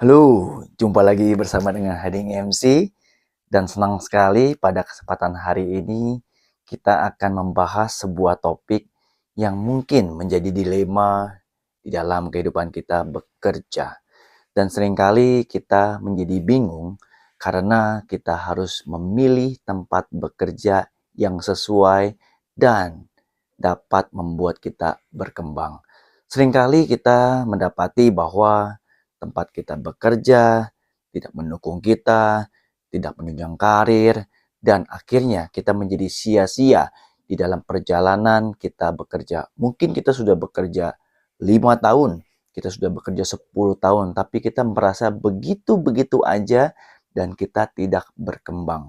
Halo, jumpa lagi bersama dengan Hading MC dan senang sekali pada kesempatan hari ini kita akan membahas sebuah topik yang mungkin menjadi dilema di dalam kehidupan kita bekerja. Dan seringkali kita menjadi bingung karena kita harus memilih tempat bekerja yang sesuai dan dapat membuat kita berkembang. Seringkali kita mendapati bahwa tempat kita bekerja tidak mendukung kita, tidak menunjang karir, dan akhirnya kita menjadi sia-sia di dalam perjalanan kita bekerja. Mungkin kita sudah bekerja 5 tahun, kita sudah bekerja 10 tahun, tapi kita merasa begitu-begitu aja dan kita tidak berkembang.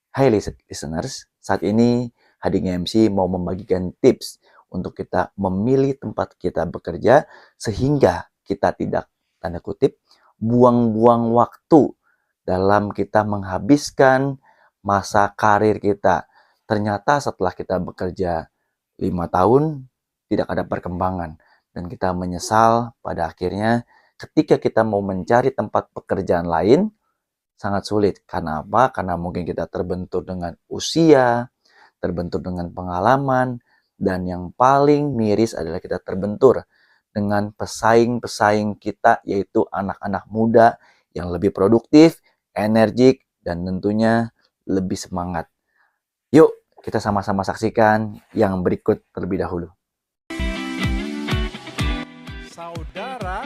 Hai listeners, saat ini Hading MC mau membagikan tips untuk kita memilih tempat kita bekerja sehingga kita tidak, tanda kutip, buang-buang waktu dalam kita menghabiskan masa karir kita. Ternyata setelah kita bekerja 5 tahun, tidak ada perkembangan. Dan kita menyesal pada akhirnya ketika kita mau mencari tempat pekerjaan lain, sangat sulit. Karena apa? Karena mungkin kita terbentur dengan usia, terbentur dengan pengalaman, dan yang paling miris adalah kita terbentur dengan pesaing-pesaing kita, yaitu anak-anak muda yang lebih produktif, energik, dan tentunya lebih semangat. Yuk, kita sama-sama saksikan yang berikut terlebih dahulu. Saudara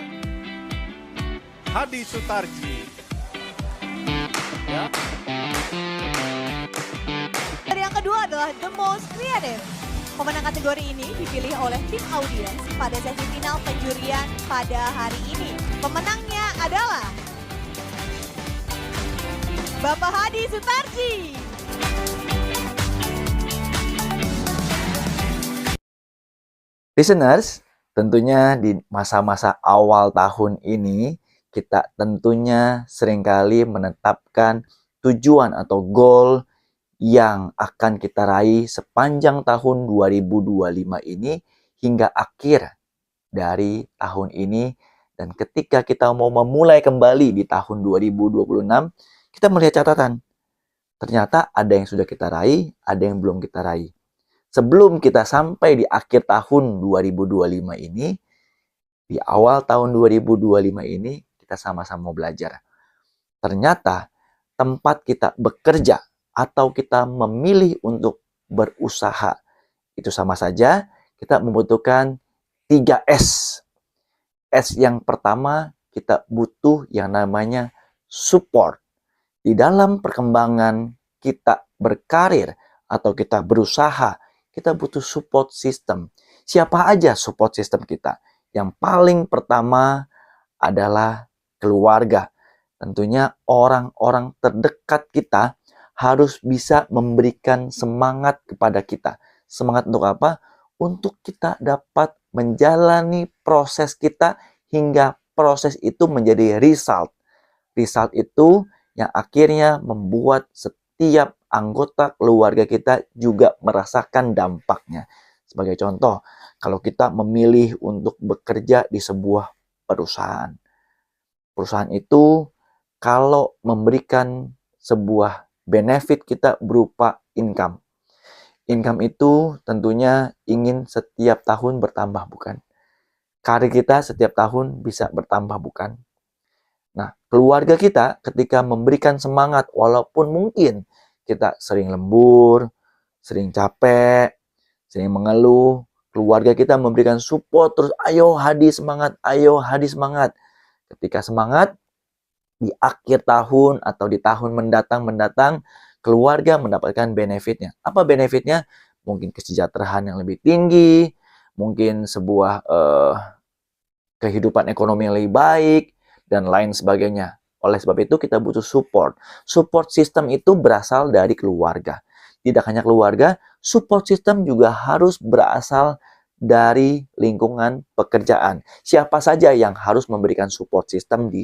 Hadi Sutarji. Ya. Dan yang kedua adalah The Most Creative. Pemenang kategori ini dipilih oleh tim audiens pada sesi final penjurian pada hari ini. Pemenangnya adalah Bapak Hadi Sutarji. Listeners, tentunya di masa-masa awal tahun ini, kita tentunya seringkali menetapkan tujuan atau goal yang akan kita raih sepanjang tahun 2025 ini hingga akhir dari tahun ini. Dan ketika kita mau memulai kembali di tahun 2026, kita melihat catatan. Ternyata ada yang sudah kita raih, ada yang belum kita raih. Sebelum kita sampai di akhir tahun 2025 ini, di awal tahun 2025 ini, kita sama-sama belajar. Ternyata tempat kita bekerja atau kita memilih untuk berusaha, itu sama saja kita membutuhkan 3S. S yang pertama, kita butuh yang namanya support. Di dalam perkembangan kita berkarir atau kita berusaha, kita butuh support system. Siapa aja support system kita? Yang paling pertama adalah keluarga. Tentunya orang-orang terdekat kita harus bisa memberikan semangat kepada kita. Semangat untuk apa? Untuk kita dapat menjalani proses kita hingga proses itu menjadi result. Result itu yang akhirnya membuat setiap anggota keluarga kita juga merasakan dampaknya. Sebagai contoh, kalau kita memilih untuk bekerja di sebuah perusahaan. Perusahaan itu kalau memberikan sebuah benefit kita berupa income. Income itu tentunya ingin setiap tahun bertambah, bukan? Karir kita setiap tahun bisa bertambah, bukan? Nah, keluarga kita ketika memberikan semangat, walaupun mungkin kita sering lembur, sering capek, sering mengeluh, keluarga kita memberikan support terus, ayo Hadi semangat, ayo Hadi semangat. Ketika semangat, di akhir tahun atau di tahun mendatang, keluarga mendapatkan benefitnya. Apa benefitnya? Mungkin kesejahteraan yang lebih tinggi, mungkin sebuah kehidupan ekonomi yang lebih baik, dan lain sebagainya. Oleh sebab itu kita butuh support. Support system itu berasal dari keluarga. Tidak hanya keluarga, support system juga harus berasal dari lingkungan pekerjaan. Siapa saja yang harus memberikan support system di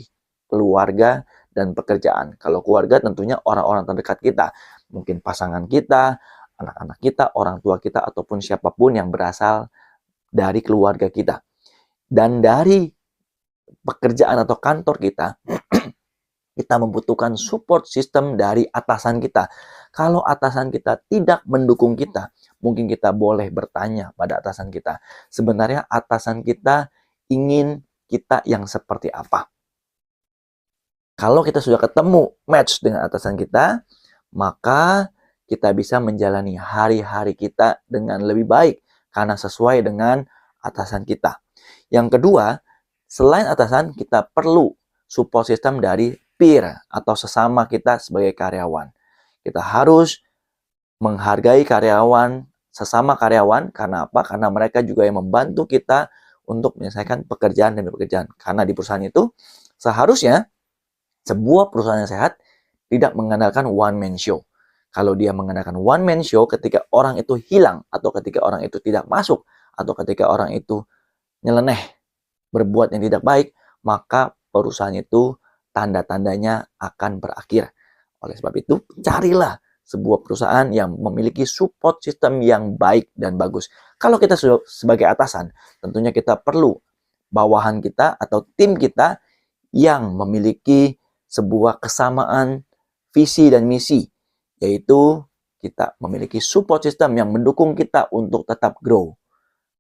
keluarga dan pekerjaan? Kalau keluarga tentunya orang-orang terdekat kita. Mungkin pasangan kita, anak-anak kita, orang tua kita, ataupun siapapun yang berasal dari keluarga kita. Dan dari pekerjaan atau kantor kita, kita membutuhkan support system dari atasan kita. Kalau atasan kita tidak mendukung kita, mungkin kita boleh bertanya pada atasan kita. Sebenarnya atasan kita ingin kita yang seperti apa? Kalau kita sudah ketemu match dengan atasan kita, maka kita bisa menjalani hari-hari kita dengan lebih baik karena sesuai dengan atasan kita. Yang kedua, selain atasan, kita perlu support system dari peer atau sesama kita sebagai karyawan. Kita harus menghargai karyawan, sesama karyawan, karena apa? Karena mereka juga yang membantu kita untuk menyelesaikan pekerjaan demi pekerjaan. Karena di perusahaan itu seharusnya sebuah perusahaan yang sehat tidak mengandalkan one man show. Kalau dia mengandalkan one man show, ketika orang itu hilang, atau ketika orang itu tidak masuk, atau ketika orang itu nyeleneh, berbuat yang tidak baik, maka perusahaan itu tanda-tandanya akan berakhir. Oleh sebab itu, carilah sebuah perusahaan yang memiliki support system yang baik dan bagus. Kalau kita sudah sebagai atasan, tentunya kita perlu bawahan kita atau tim kita yang memiliki sebuah kesamaan visi dan misi, yaitu kita memiliki support system yang mendukung kita untuk tetap grow.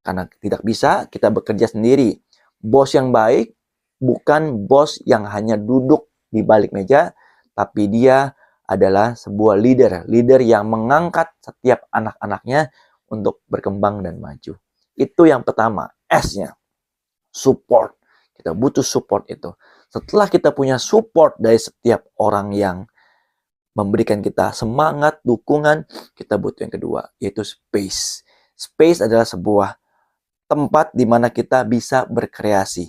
Karena tidak bisa kita bekerja sendiri. Bos yang baik bukan bos yang hanya duduk di balik meja, tapi dia adalah sebuah leader yang mengangkat setiap anak-anaknya untuk berkembang dan maju. Itu yang pertama, S-nya, support. Kita butuh support itu. Setelah kita punya support dari setiap orang yang memberikan kita semangat, dukungan, kita butuh yang kedua, yaitu space. Space adalah sebuah tempat di mana kita bisa berkreasi.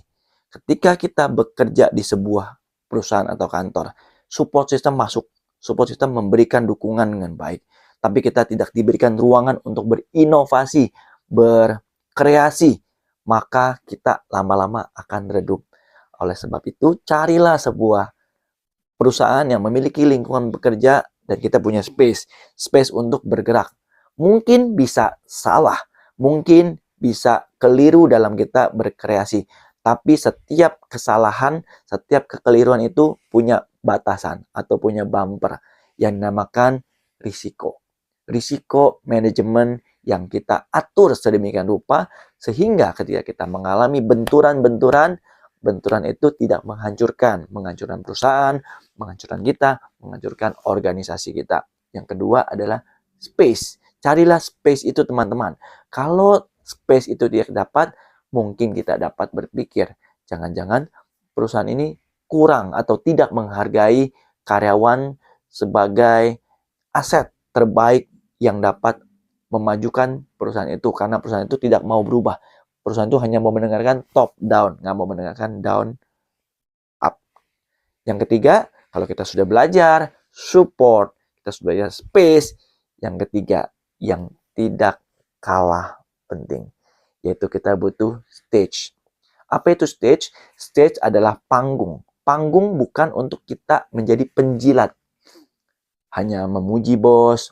Ketika kita bekerja di sebuah perusahaan atau kantor, support system masuk. Support system memberikan dukungan dengan baik. Tapi kita tidak diberikan ruangan untuk berinovasi, berkreasi. Maka kita lama-lama akan redup. Oleh sebab itu, carilah sebuah perusahaan yang memiliki lingkungan bekerja dan kita punya space. Space untuk bergerak. Mungkin bisa salah. Mungkin bisa keliru dalam kita berkreasi. Tapi setiap kesalahan, setiap kekeliruan itu punya batasan atau punya bumper yang dinamakan risiko. Risiko manajemen yang kita atur sedemikian rupa sehingga ketika kita mengalami benturan-benturan itu tidak menghancurkan perusahaan, menghancurkan kita, menghancurkan organisasi kita. Yang kedua adalah space. Carilah space itu teman-teman. Kalau space itu tidak dapat, mungkin kita dapat berpikir, jangan-jangan perusahaan ini kurang atau tidak menghargai karyawan sebagai aset terbaik yang dapat memajukan perusahaan itu. Karena perusahaan itu tidak mau berubah. Perusahaan itu hanya mau mendengarkan top down, nggak mau mendengarkan down up. Yang ketiga, kalau kita sudah belajar support, kita sudah belajar space. Yang ketiga, yang tidak kalah penting, yaitu kita butuh stage. Apa itu stage? Stage adalah panggung. Panggung bukan untuk kita menjadi penjilat, hanya memuji bos,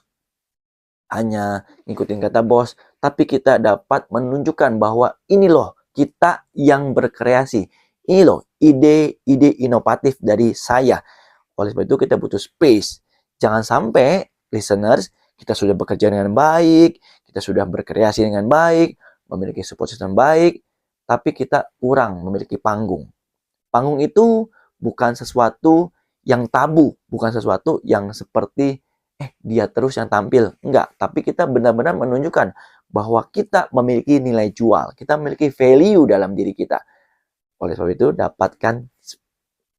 hanya ngikutin kata bos, tapi kita dapat menunjukkan bahwa ini loh kita yang berkreasi. Ini loh ide-ide inovatif dari saya. Oleh sebab itu kita butuh space. Jangan sampai listeners, kita sudah bekerja dengan baik, kita sudah berkreasi dengan baik, memiliki support system baik, tapi kita kurang memiliki panggung. Panggung itu bukan sesuatu yang tabu, bukan sesuatu yang seperti dia terus yang tampil. Enggak, tapi kita benar-benar menunjukkan bahwa kita memiliki nilai jual, kita memiliki value dalam diri kita. Oleh sebab itu, dapatkan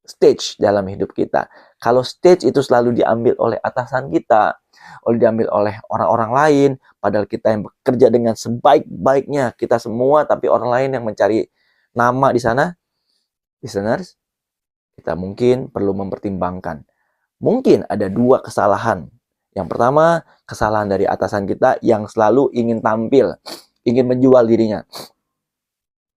stage dalam hidup kita. Kalau stage itu selalu diambil oleh atasan kita, diambil oleh orang-orang lain, padahal kita yang bekerja dengan sebaik-baiknya, kita semua, tapi orang lain yang mencari nama di sana, listeners, kita mungkin perlu mempertimbangkan. Mungkin ada dua kesalahan. Yang pertama, kesalahan dari atasan kita yang selalu ingin tampil, ingin menjual dirinya.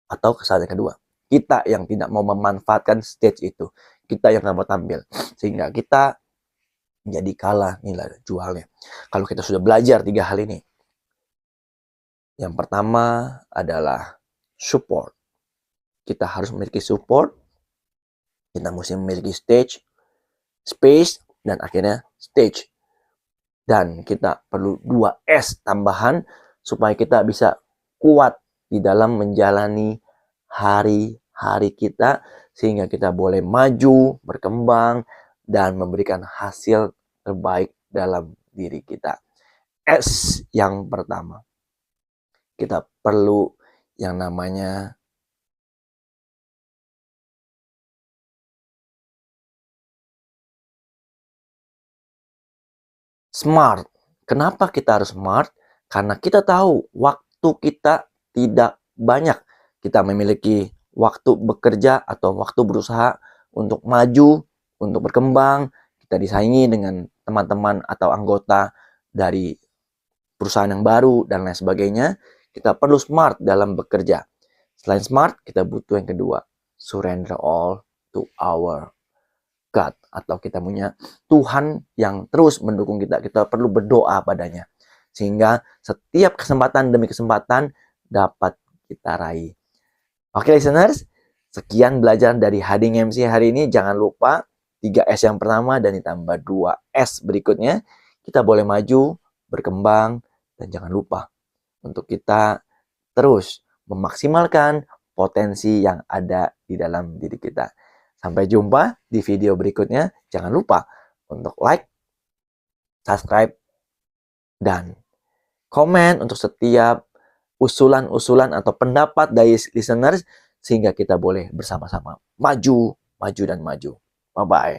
Atau kesalahan yang kedua, kita yang tidak mau memanfaatkan stage itu. Kita yang tidak mau tampil. Sehingga kita jadi kalah nilai jualnya. Kalau kita sudah belajar 3 hal ini. Yang pertama adalah support. Kita harus memiliki support Kita mesti memiliki stage, space, dan akhirnya stage. Dan kita perlu 2 S tambahan supaya kita bisa kuat di dalam menjalani hari-hari kita, sehingga kita boleh maju, berkembang, dan memberikan hasil terbaik dalam diri kita. S yang pertama, kita perlu yang namanya smart. Kenapa kita harus smart? Karena kita tahu waktu kita tidak banyak. Kita memiliki waktu bekerja atau waktu berusaha untuk maju, untuk berkembang. Kita disaingi dengan teman-teman atau anggota dari perusahaan yang baru dan lain sebagainya. Kita perlu smart dalam bekerja. Selain smart, kita butuh yang kedua, surrender all to our God, atau kita punya Tuhan yang terus mendukung kita. Kita perlu berdoa padanya, sehingga setiap kesempatan demi kesempatan dapat kita raih. Oke listeners, sekian belajar dari Harding MC hari ini. Jangan lupa 3S yang pertama dan ditambah 2S berikutnya. Kita boleh maju, berkembang, dan jangan lupa untuk kita terus memaksimalkan potensi yang ada di dalam diri kita. Sampai jumpa di video berikutnya. Jangan lupa untuk like, subscribe, dan komen untuk setiap usulan-usulan atau pendapat dari listeners, sehingga kita boleh bersama-sama maju, dan maju. Bye-bye.